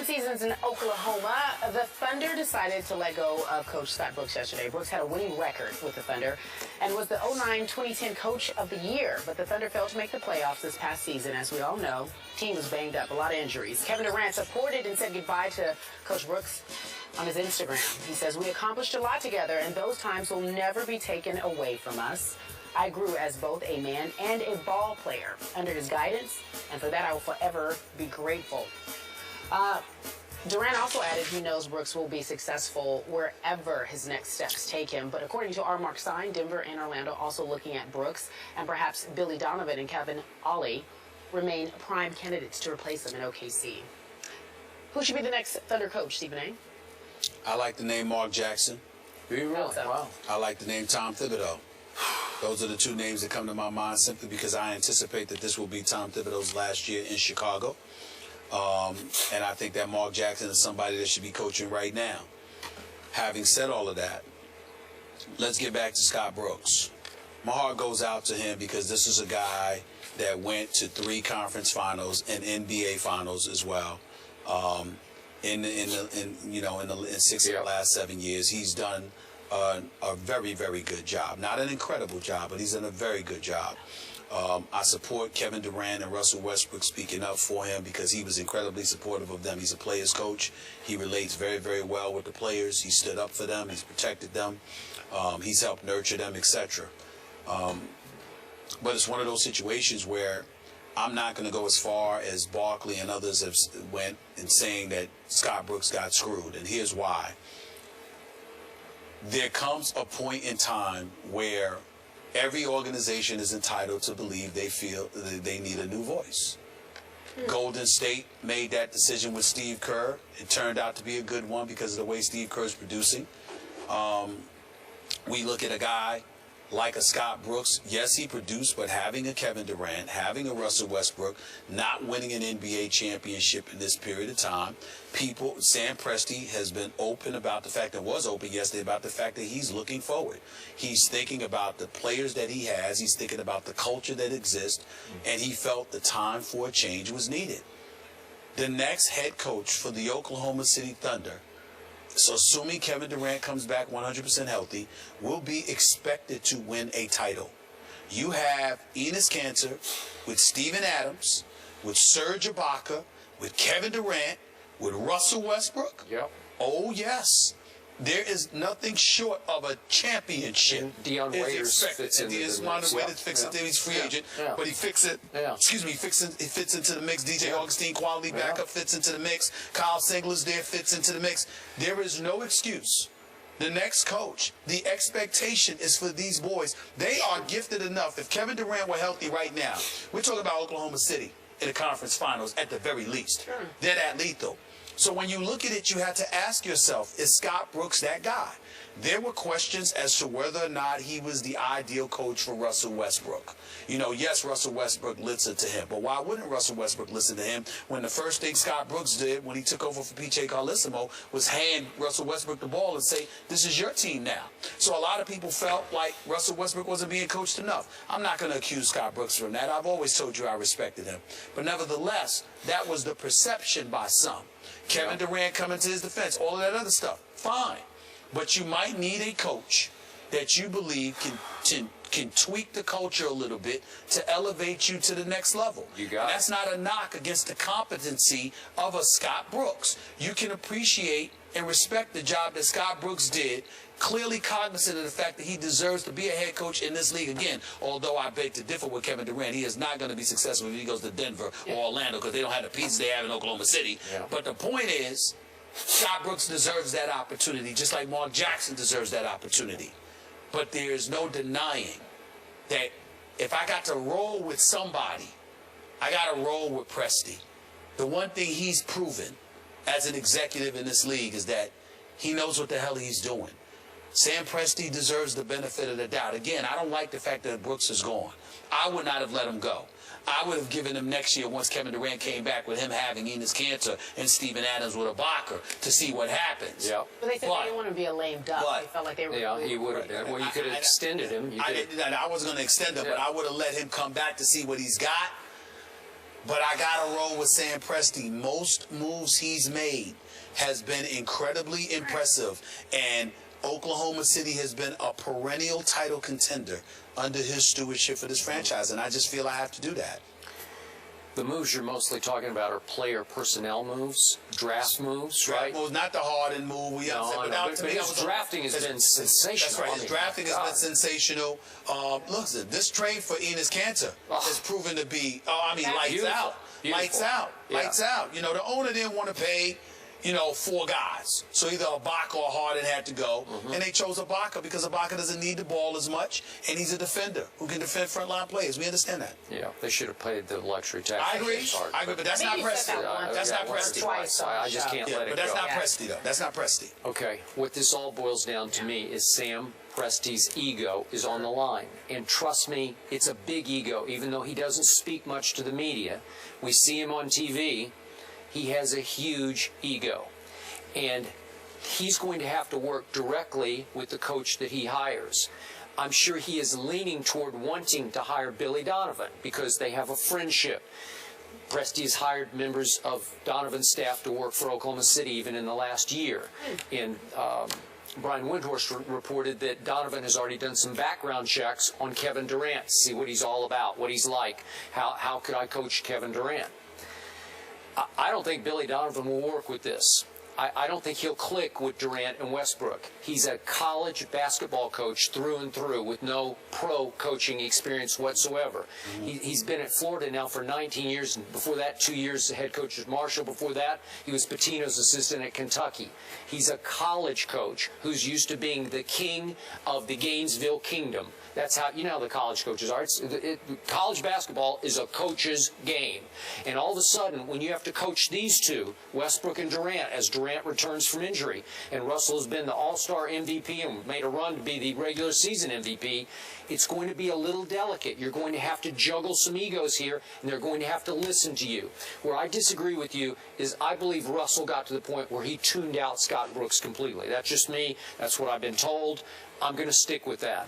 recent seasons in Oklahoma, the Thunder decided to let go of Coach Scott Brooks yesterday. Brooks had a winning record with the Thunder and was the 2009-2010 Coach of the Year. But the Thunder failed to make the playoffs this past season. As we all know, the team was banged up, a lot of injuries. Kevin Durant supported and said goodbye to Coach Brooks on his Instagram. He says, "We accomplished a lot together, and those times will never be taken away from us. I grew as both a man and a ball player under his guidance, and for that I will forever be grateful." Durant also added he knows Brooks will be successful wherever his next steps take him. But according to our Mark Stein, Denver and Orlando also looking at Brooks, and perhaps Billy Donovan and Kevin Ollie remain prime candidates to replace him in OKC. Who should be the next Thunder coach, Stephen A? I like the name Mark Jackson. Do you really? Wow. I like the name Tom Thibodeau. Those are the two names that come to my mind simply because I anticipate that this will be Tom Thibodeau's last year in Chicago. And I think that Mark Jackson is somebody that should be coaching right now. Having said all of that, let's get back to Scott Brooks. My heart goes out to him because this is a guy that went to 3 conference finals and NBA finals as well. In 6 of the last 7 years, he's done a very, very good job. Not an incredible job, but he's done a very good job. I support Kevin Durant and Russell Westbrook speaking up for him because he was incredibly supportive of them. He's a player's coach. He relates very, very well with the players. He stood up for them. He's protected them. He's helped nurture them, etc. But it's one of those situations where I'm not going to go as far as Barkley and others have went in saying that Scott Brooks got screwed. And here's why. There comes a point in time where every organization is entitled to believe they feel that they need a new voice. Golden State made that decision with Steve Kerr. It turned out to be a good one because of the way Steve Kerr is producing. We look at a guy like a Scott Brooks. Yes, he produced, but having a Kevin Durant, having a Russell Westbrook, not winning an NBA championship in this period of time, Sam Presti has been open about the fact, and was open yesterday about the fact that he's looking forward. He's thinking about the players that he has. He's thinking about the culture that exists, and he felt the time for a change was needed. The next head coach for the Oklahoma City Thunder, so assuming Kevin Durant comes back 100% healthy, will be expected to win a title. You have Enes Kanter with Steven Adams, with Serge Ibaka, with Kevin Durant, with Russell Westbrook. Yep. Oh, yes. There is nothing short of a championship. Dion Waiters fits in. Dion Waiters fits it. He's free agent, but he fits it. Excuse me, he fits into the mix. DJ Augustine, quality backup, fits into the mix. Kyle Singler's there, fits into the mix. There is no excuse. The next coach, the expectation is for these boys. They are gifted enough. If Kevin Durant were healthy right now, we're talking about Oklahoma City in the conference finals at the very least. Sure. They're that lethal. So when you look at it, you have to ask yourself, is Scott Brooks that guy? There were questions as to whether or not he was the ideal coach for Russell Westbrook. You know, yes, Russell Westbrook listened to him, but why wouldn't Russell Westbrook listen to him when the first thing Scott Brooks did when he took over for P.J. Carlesimo was hand Russell Westbrook the ball and say, this is your team now. So a lot of people felt like Russell Westbrook wasn't being coached enough. I'm not going to accuse Scott Brooks from that. I've always told you I respected him. But nevertheless, that was the perception by some. Kevin Durant coming to his defense, all of that other stuff, fine. But you might need a coach that you believe can tweak the culture a little bit to elevate you to the next level. You got it. That's not a knock against the competency of a Scott Brooks. You can appreciate and respect the job that Scott Brooks did, clearly cognizant of the fact that he deserves to be a head coach in this league again. Although I beg to differ with Kevin Durant, he is not going to be successful if he goes to Denver or Orlando because they don't have the pieces they have in Oklahoma City. But the point is, Scott Brooks deserves that opportunity, just like Mark Jackson deserves that opportunity. But there is no denying that if I got to roll with somebody, I got to roll with Presti. The one thing he's proven as an executive in this league is that he knows what the hell he's doing. Sam Presti deserves the benefit of the doubt. Again, I don't like the fact that Brooks is gone. I would not have let him go. I would have given him next year, once Kevin Durant came back, with him having Enes Kanter and Steven Adams with Ibaka to see what happens. Yep. But they said they didn't want to be a lame duck. They felt like they were. Yeah, he would have been. Well, you could have extended him. I wasn't going to extend him, but I would have let him come back to see what he's got. But I got to roll with Sam Presti. Most moves he's made has been incredibly impressive. And Oklahoma City has been a perennial title contender under his stewardship for this franchise. And I just feel I have to do that. The moves you're mostly talking about are player personnel moves, draft moves, right? Well, not the Harden move. But his drafting has been sensational. That's right. His drafting has been sensational. Look, this trade for Enes Kanter has proven to be, lights out. Lights out. Lights out. You know, the owner didn't want to pay, 4 guys. So either Ibaka or Harden had to go. And they chose Ibaka because Ibaka doesn't need the ball as much, and he's a defender who can defend frontline players. We understand that. Yeah, they should have paid the luxury tax. I agree. But that's not Presti. That's not Presti. I just can't let it go. But that's not Presti, though. That's not Presti. Okay, what this all boils down to me is Sam Presti's ego is on the line. And trust me, it's a big ego, even though he doesn't speak much to the media. We see him on TV. He has a huge ego. And he's going to have to work directly with the coach that he hires. I'm sure he is leaning toward wanting to hire Billy Donovan because they have a friendship. Presti has hired members of Donovan's staff to work for Oklahoma City even in the last year. And Brian Windhorst reported that Donovan has already done some background checks on Kevin Durant to see what he's all about, what he's like, how could I coach Kevin Durant. I don't think Billy Donovan will work with this. I don't think he'll click with Durant and Westbrook. He's a college basketball coach through and through with no pro coaching experience whatsoever. He's been at Florida now for 19 years, and before that, 2 years as head coach at Marshall. Before that, he was Pitino's assistant at Kentucky. He's a college coach who's used to being the king of the Gainesville Kingdom. That's how, you know how the college coaches are. College basketball is a coach's game. And all of a sudden, when you have to coach these two, Westbrook and Durant, as Durant returns from injury, and Russell has been the all-star MVP and made a run to be the regular season MVP, it's going to be a little delicate. You're going to have to juggle some egos here, and they're going to have to listen to you. Where I disagree with you is I believe Russell got to the point where he tuned out Scott Brooks completely. That's just me. That's what I've been told. I'm going to stick with that.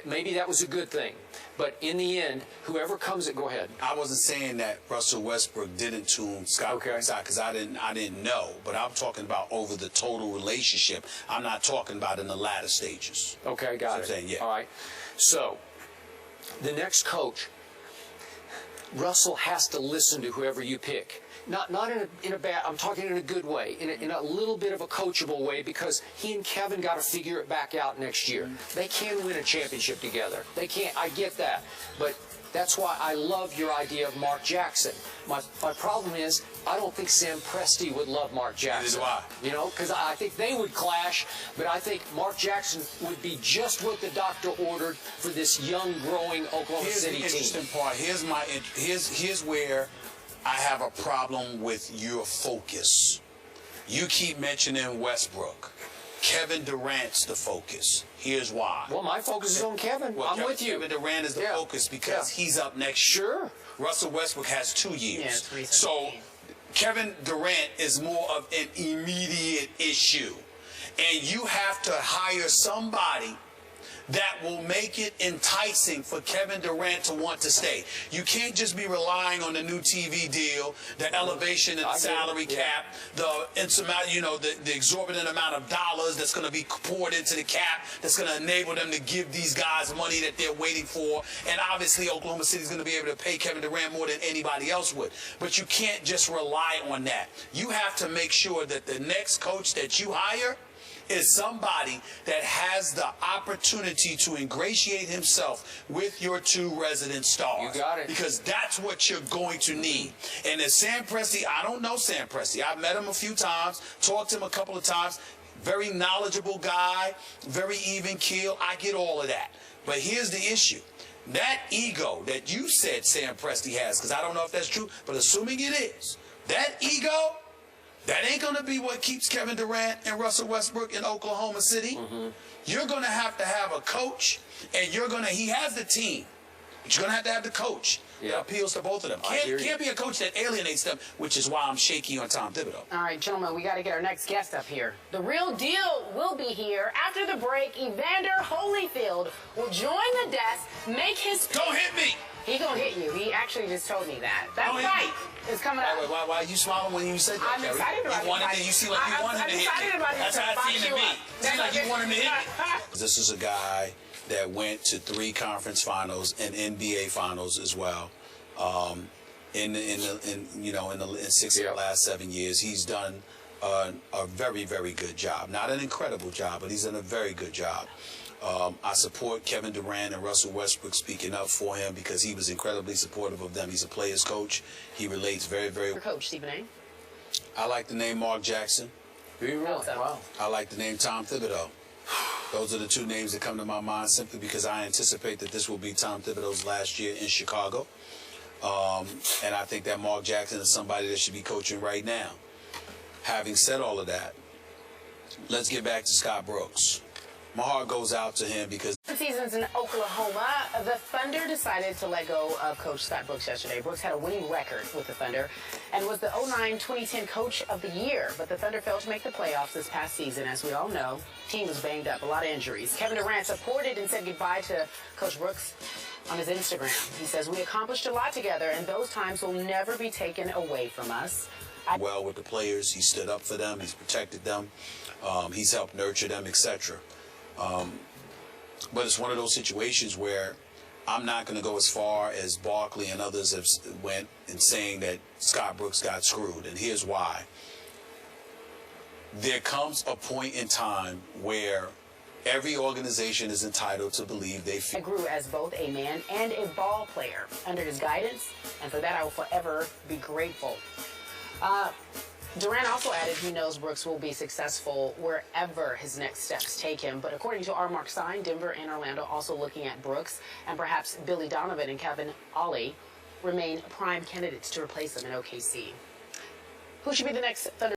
Maybe that was a good thing. But in the end, whoever comes, go ahead. I wasn't saying that Russell Westbrook didn't tune Scott Brooks out because I didn't know. But I'm talking about over the total relationship. I'm not talking about in the latter stages. Okay, got it. Saying, yeah. All right. So, the next coach, Russell has to listen to whoever you pick. Not in a bad, I'm talking in a good way, in a little bit of a coachable way, because he and Kevin got to figure it back out next year. They can win a championship together. They can't, I get that. But that's why I love your idea of Mark Jackson. My problem is, I don't think Sam Presti would love Mark Jackson. Why? You know, because I think they would clash, but I think Mark Jackson would be just what the doctor ordered for this young, growing Oklahoma City team. Here's the interesting part. Here's where I have a problem with your focus. You keep mentioning Westbrook. Kevin Durant's the focus. Here's why. Well, my focus is on Kevin. I'm with you. Kevin Durant is the focus because he's up next year. Sure. Russell Westbrook has 2 years. Yeah, so Kevin Durant is more of an immediate issue. And you have to hire somebody that will make it enticing for Kevin Durant to want to stay. You can't just be relying on the new TV deal, the elevation in the salary cap, the exorbitant amount of dollars that's going to be poured into the cap that's going to enable them to give these guys money that they're waiting for. And obviously Oklahoma City is going to be able to pay Kevin Durant more than anybody else would. But you can't just rely on that. You have to make sure that the next coach that you hire is somebody that has the opportunity to ingratiate himself with your 2 resident stars. You got it. Because that's what you're going to need. And if Sam Presti, I don't know Sam Presti. I've met him a few times, talked to him a couple of times. Very knowledgeable guy, very even keel. I get all of that. But here's the issue. That ego that you said Sam Presti has, because I don't know if that's true, but assuming it is, that ego, that ain't going to be what keeps Kevin Durant and Russell Westbrook in Oklahoma City. You're going to have a coach, and he has the team, but you're going to have the coach that appeals to both of them. Can't be a coach that alienates them, which is why I'm shaky on Tom Thibodeau. All right, gentlemen, we got to get our next guest up here. The real deal will be here. After the break, Evander Holyfield will join the desk, make his... Don't hit me! He gonna hit you. He actually just told me that. That fight is coming up. Why are you smiling when you said that? I'm excited about it. You see like you want him to hit me. That's how I see him to be. Seems like you want him to hit me. This is a guy that went to 3 conference finals and NBA finals as well. In 6 of the last 7 years, he's done a very, very good job. Not an incredible job, but he's done a very good job. I support Kevin Durant and Russell Westbrook speaking up for him because he was incredibly supportive of them. He's a player's coach. He relates very, very well. Coach, Stephen A. I like the name Mark Jackson. Do you really? Wow. I like the name Tom Thibodeau. Those are the 2 names that come to my mind simply because I anticipate that this will be Tom Thibodeau's last year in Chicago. And I think that Mark Jackson is somebody that should be coaching right now. Having said all of that, let's get back to Scott Brooks. My heart goes out to him because Seasons in Oklahoma, the Thunder decided to let go of Coach Scott Brooks yesterday. Brooks had a winning record with the Thunder and was the 2009-2010 Coach of the Year, but the Thunder failed to make the playoffs this past season. As we all know, the team was banged up, a lot of injuries. Kevin Durant supported and said goodbye to Coach Brooks on his Instagram. He says, "We accomplished a lot together, and those times will never be taken away from us." Well with the players, he stood up for them, he's protected them, he's helped nurture them, etc. But it's one of those situations where I'm not going to go as far as Barkley and others have went in saying that Scott Brooks got screwed, and here's why. There comes a point in time where every organization is entitled to believe they feel. I grew as both a man and a ball player under his guidance, and for that I will forever be grateful. Durant also added he knows Brooks will be successful wherever his next steps take him. But according to R. Mark Stein, Denver and Orlando also looking at Brooks, and perhaps Billy Donovan and Kevin Ollie remain prime candidates to replace him in OKC. Who should be the next Thunder?